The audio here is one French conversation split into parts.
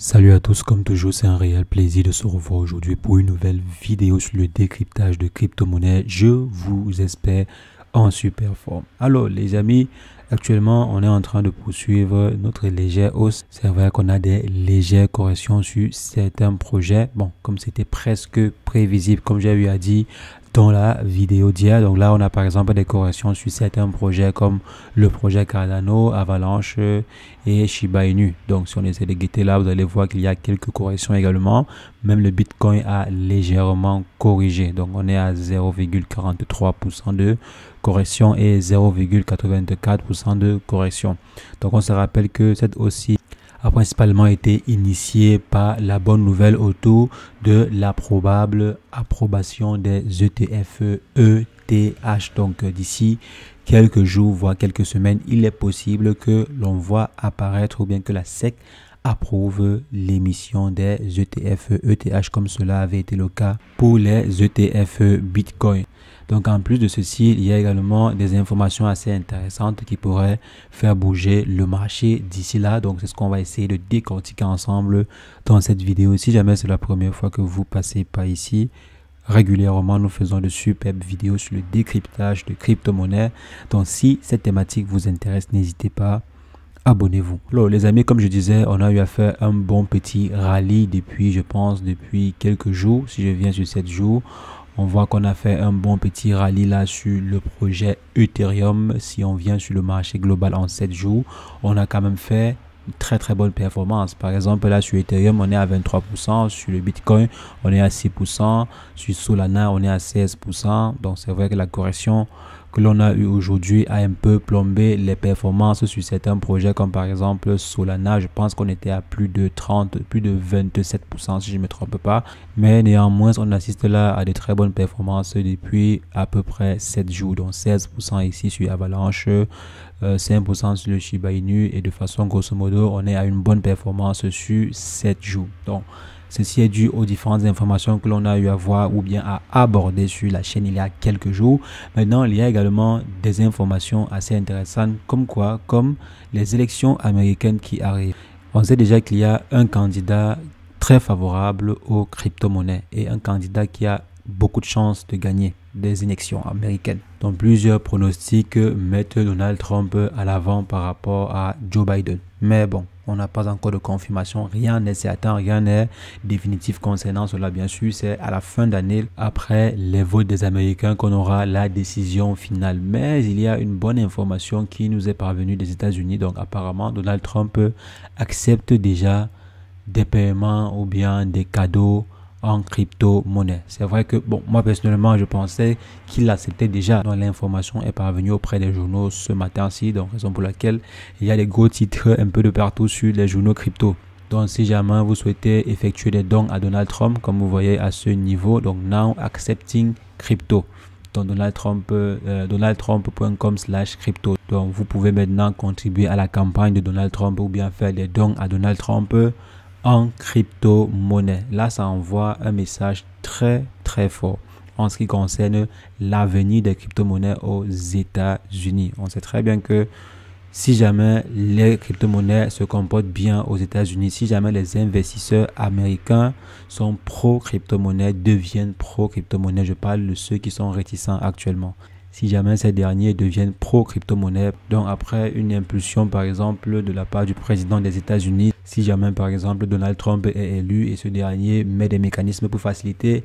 Salut à tous, comme toujours, c'est un réel plaisir de se revoir aujourd'hui pour une nouvelle vidéo sur le décryptage de crypto-monnaies. Je vous espère en super forme. Alors les amis, actuellement on est en train de poursuivre notre légère hausse. C'est vrai qu'on a des légères corrections sur certains projets. Bon, comme c'était presque prévisible, comme j'ai eu à dire dans la vidéo d'hier. Donc là, on a par exemple des corrections sur certains projets comme le projet Cardano, Avalanche et Shiba Inu. Donc si on essaie de guetter là, vous allez voir qu'il y a quelques corrections également. Même le Bitcoin a légèrement corrigé. Donc on est à 0,43% de correction et 0,84% de correction. Donc on se rappelle que cette hausse a principalement été initié par la bonne nouvelle autour de la probable approbation des ETF ETH. Donc d'ici quelques jours, voire quelques semaines, il est possible que l'on voit apparaître ou bien que la SEC approuve l'émission des ETF ETH comme cela avait été le cas pour les ETF Bitcoin. Donc en plus de ceci, il y a également des informations assez intéressantes qui pourraient faire bouger le marché d'ici là. Donc c'est ce qu'on va essayer de décortiquer ensemble dans cette vidéo. Si jamais c'est la première fois que vous passez par ici, régulièrement nous faisons de superbes vidéos sur le décryptage de crypto-monnaies. Donc si cette thématique vous intéresse, n'hésitez pas. Abonnez-vous. Alors les amis, comme je disais, on a eu à faire un bon petit rallye depuis quelques jours. Si je viens sur 7 jours, on voit qu'on a fait un bon petit rallye là sur le projet Ethereum. Si on vient sur le marché global en 7 jours, on a quand même fait une très bonne performance. Par exemple là sur Ethereum on est à 23%, sur le Bitcoin on est à 6%, sur Solana on est à 16%. Donc c'est vrai que la correction que l'on a eu aujourd'hui a un peu plombé les performances sur certains projets comme par exemple Solana. Je pense qu'on était à plus de 27% si je ne me trompe pas. Mais néanmoins, on assiste là à de très bonnes performances depuis à peu près 7 jours. Donc 16% ici sur Avalanche, 5% sur le Shiba Inu et de façon grosso modo, on est à une bonne performance sur 7 jours. Donc ceci est dû aux différentes informations que l'on a eu à voir ou bien à aborder sur la chaîne il y a quelques jours. Maintenant, il y a également des informations assez intéressantes comme les élections américaines qui arrivent. On sait déjà qu'il y a un candidat très favorable aux crypto-monnaies et un candidat qui a beaucoup de chances de gagner des élections américaines. Donc plusieurs pronostics mettent Donald Trump à l'avant par rapport à Joe Biden. Mais bon, on n'a pas encore de confirmation, rien n'est certain, rien n'est définitif concernant cela. Bien sûr, c'est à la fin d'année, après les votes des Américains, qu'on aura la décision finale. Mais il y a une bonne information qui nous est parvenue des États-Unis. Donc apparemment, Donald Trump accepte déjà des paiements ou bien des cadeaux en crypto-monnaie. C'est vrai que, bon, moi personnellement, je pensais qu'il acceptait déjà. Donc l'information est parvenue auprès des journaux ce matin-ci, donc raison pour laquelle il y a des gros titres un peu de partout sur les journaux crypto. Donc si jamais vous souhaitez effectuer des dons à Donald Trump, comme vous voyez à ce niveau, donc now accepting crypto. Donc donaldtrump.com/crypto. Donc vous pouvez maintenant contribuer à la campagne de Donald Trump ou bien faire des dons à Donald Trump en crypto-monnaie. Là, ça envoie un message très fort en ce qui concerne l'avenir des crypto-monnaies aux États-Unis. On sait très bien que si jamais les crypto-monnaies se comportent bien aux États-Unis, si jamais les investisseurs américains sont pro-crypto-monnaie, deviennent pro-crypto-monnaie, je parle de ceux qui sont réticents actuellement. Si jamais ces derniers deviennent pro-crypto-monnaie, donc après une impulsion par exemple de la part du président des États-Unis, si jamais par exemple Donald Trump est élu et ce dernier met des mécanismes pour faciliter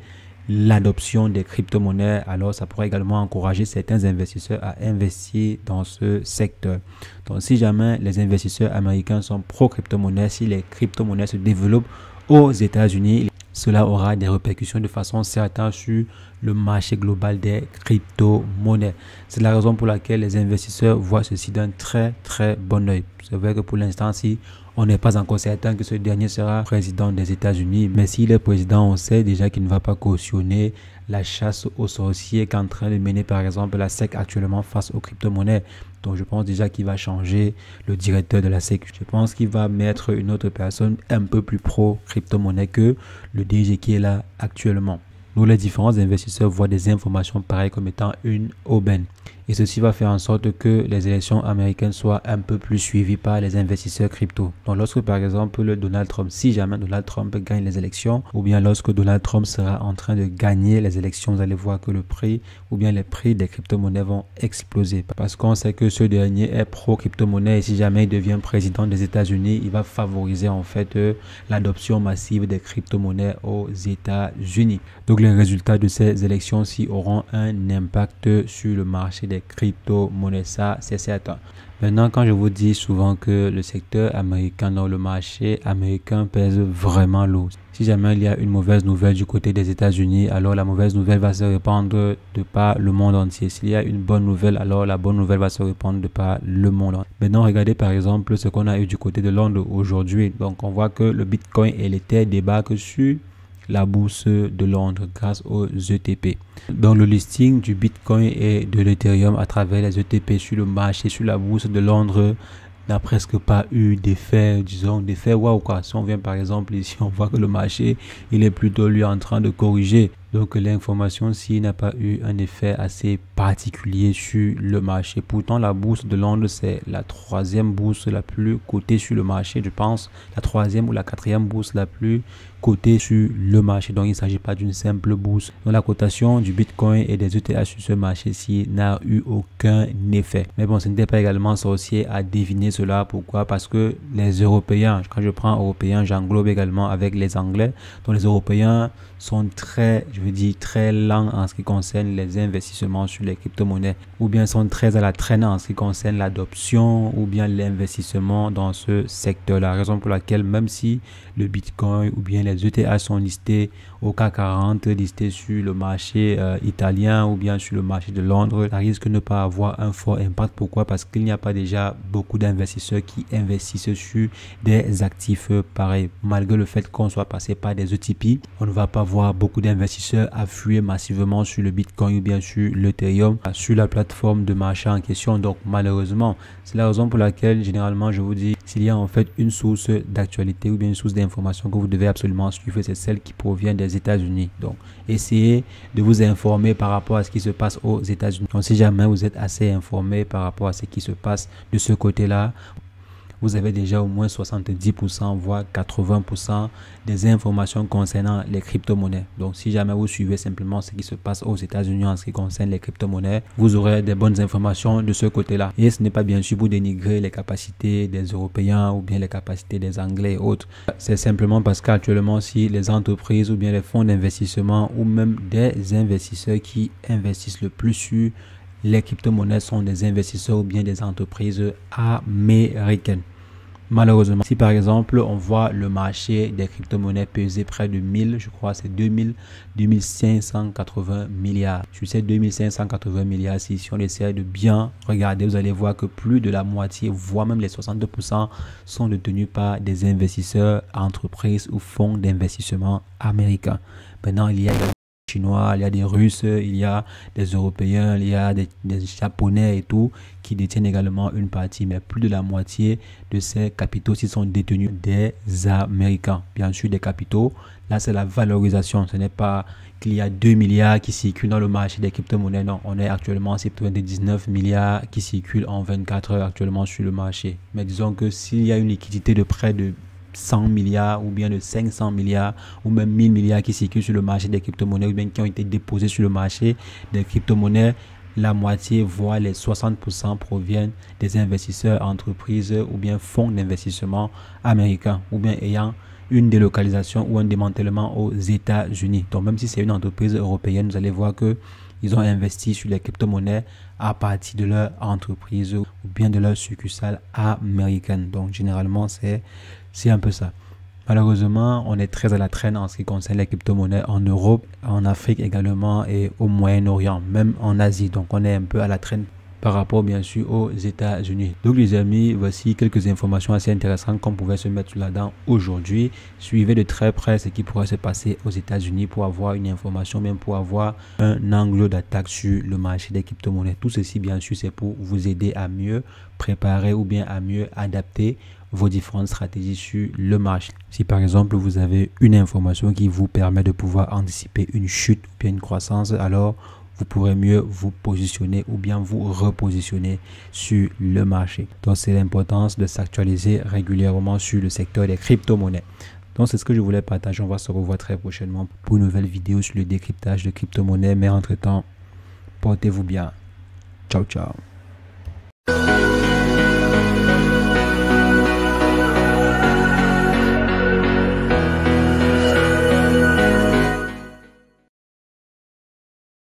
l'adoption des crypto-monnaies, alors ça pourrait également encourager certains investisseurs à investir dans ce secteur. Donc si jamais les investisseurs américains sont pro-crypto-monnaie, si les crypto-monnaies se développent aux États-Unis, cela aura des répercussions de façon certaine sur le marché global des crypto-monnaies. C'est la raison pour laquelle les investisseurs voient ceci d'un très bon œil. C'est vrai que pour l'instant, si on n'est pas encore certain que ce dernier sera président des États-Unis, mais s'il est président, on sait déjà qu'il ne va pas cautionner la chasse aux sorciers qu'est en train de mener par exemple la SEC actuellement face aux crypto-monnaies. Donc je pense déjà qu'il va changer le directeur de la SEC. Je pense qu'il va mettre une autre personne un peu plus pro crypto-monnaie que le DG qui est là actuellement. Nous, les différents investisseurs voient des informations pareilles comme étant une aubaine. Et ceci va faire en sorte que les élections américaines soient un peu plus suivies par les investisseurs crypto. Donc lorsque par exemple Donald Trump, si jamais Donald Trump gagne les élections, ou bien lorsque Donald Trump sera en train de gagner les élections, vous allez voir que le prix ou bien les prix des crypto-monnaies vont exploser. Parce qu'on sait que ce dernier est pro-crypto-monnaie et si jamais il devient président des États-Unis, il va favoriser en fait l'adoption massive des crypto-monnaies aux États-Unis. Donc les résultats de ces élections-ci auront un impact sur le marché des crypto-monnaies, ça c'est certain. Maintenant, quand je vous dis souvent que le secteur américain, dans le marché américain pèse vraiment lourd. Si jamais il y a une mauvaise nouvelle du côté des États-Unis, alors la mauvaise nouvelle va se répandre de par le monde entier. S'il y a une bonne nouvelle, alors la bonne nouvelle va se répandre de par le monde entier. Maintenant, regardez par exemple ce qu'on a eu du côté de Londres aujourd'hui. Donc, on voit que le Bitcoin et l'Ether débarquent sur la bourse de Londres grâce aux ETP. Donc le listing du Bitcoin et de l'Ethereum à travers les ETP sur le marché, sur la bourse de Londres n'a presque pas eu d'effet, disons, d'effet waouh quoi. Si on vient par exemple ici, on voit que le marché, il est plutôt lui en train de corriger. Donc l'information ci n'a pas eu un effet assez particulier sur le marché. Pourtant la bourse de Londres c'est la troisième bourse la plus cotée sur le marché, je pense, la troisième ou la quatrième bourse la plus cotée sur le marché. Donc il ne s'agit pas d'une simple bourse. Donc la cotation du Bitcoin et des ETH sur ce marché-ci n'a eu aucun effet. Mais bon, ce n'était pas également sorcier à deviner cela. Pourquoi? Parce que les Européens, quand je prends Européens, j'englobe également avec les Anglais. Donc les Européens sont très, je veux dire, très lents en ce qui concerne les investissements sur les crypto-monnaies, ou bien sont très à la traîne en ce qui concerne l'adoption ou bien l'investissement dans ce secteur. La raison pour laquelle même si le Bitcoin ou bien les ETH sont listés au CAC 40, listés sur le marché italien ou bien sur le marché de Londres, ça risque de ne pas avoir un fort impact. Pourquoi? Parce qu'il n'y a pas déjà beaucoup d'investisseurs qui investissent sur des actifs pareils. Malgré le fait qu'on soit passé par des ETP, on ne va pas voir beaucoup d'investisseurs affluer massivement sur le Bitcoin ou bien sur l'Ethereum, sur la plateforme de marché en question. Donc malheureusement, c'est la raison pour laquelle généralement je vous dis, s'il y a en fait une source d'actualité ou bien une source d'information que vous devez absolument suivre, c'est celle qui provient des États-Unis. Donc essayez de vous informer par rapport à ce qui se passe aux États-Unis. Donc si jamais vous êtes assez informé par rapport à ce qui se passe de ce côté-là, vous avez déjà au moins 70% voire 80% des informations concernant les crypto-monnaies. Donc si jamais vous suivez simplement ce qui se passe aux États-Unis en ce qui concerne les crypto-monnaies, vous aurez des bonnes informations de ce côté-là. Et ce n'est pas bien sûr pour dénigrer les capacités des Européens ou bien les capacités des Anglais et autres. C'est simplement parce qu'actuellement, si les entreprises ou bien les fonds d'investissement ou même des investisseurs qui investissent le plus sur les crypto-monnaies sont des investisseurs ou bien des entreprises américaines. Malheureusement, si par exemple on voit le marché des crypto-monnaies peser près de 1000, je crois c'est 2580 milliards. Sur ces 2580 milliards, si on essaie de bien regarder, vous allez voir que plus de la moitié, voire même les 62% sont détenus par des investisseurs, entreprises ou fonds d'investissement américains. Maintenant, il y a Chinois, il y a des Russes, il y a des Européens, il y a des Japonais et tout qui détiennent également une partie, mais plus de la moitié de ces capitaux sont détenus des Américains. Bien sûr, des capitaux, là c'est la valorisation, ce n'est pas qu'il y a 2 milliards qui circulent dans le marché des crypto-monnaies, non, on est actuellement à 99 milliards qui circulent en 24 heures actuellement sur le marché. Mais disons que s'il y a une liquidité de près de 100 milliards ou bien de 500 milliards ou même 1000 milliards qui circulent sur le marché des crypto-monnaies ou bien qui ont été déposés sur le marché des crypto-monnaies, la moitié, voire les 60% proviennent des investisseurs, entreprises ou bien fonds d'investissement américains ou bien ayant une délocalisation ou un démantèlement aux États-Unis. Donc même si c'est une entreprise européenne, vous allez voir que ils ont investi sur les crypto-monnaies à partir de leur entreprise ou bien de leur succursale américaine. Donc généralement c'est un peu ça. Malheureusement, on est très à la traîne en ce qui concerne les crypto-monnaies en Europe, en Afrique également et au Moyen-Orient, même en Asie. Donc on est un peu à la traîne par rapport bien sûr aux États-Unis. Donc les amis, voici quelques informations assez intéressantes qu'on pouvait se mettre là-dedans aujourd'hui. Suivez de très près ce qui pourrait se passer aux États-Unis pour avoir une information, même pour avoir un angle d'attaque sur le marché des crypto-monnaies. Tout ceci bien sûr c'est pour vous aider à mieux préparer ou bien à mieux adapter vos différentes stratégies sur le marché. Si par exemple vous avez une information qui vous permet de pouvoir anticiper une chute ou bien une croissance, alors vous pourrez mieux vous positionner ou bien vous repositionner sur le marché. Donc, c'est l'importance de s'actualiser régulièrement sur le secteur des crypto-monnaies. Donc, c'est ce que je voulais partager. On va se revoir très prochainement pour une nouvelle vidéo sur le décryptage de crypto-monnaies. Mais entre-temps, portez-vous bien. Ciao, ciao.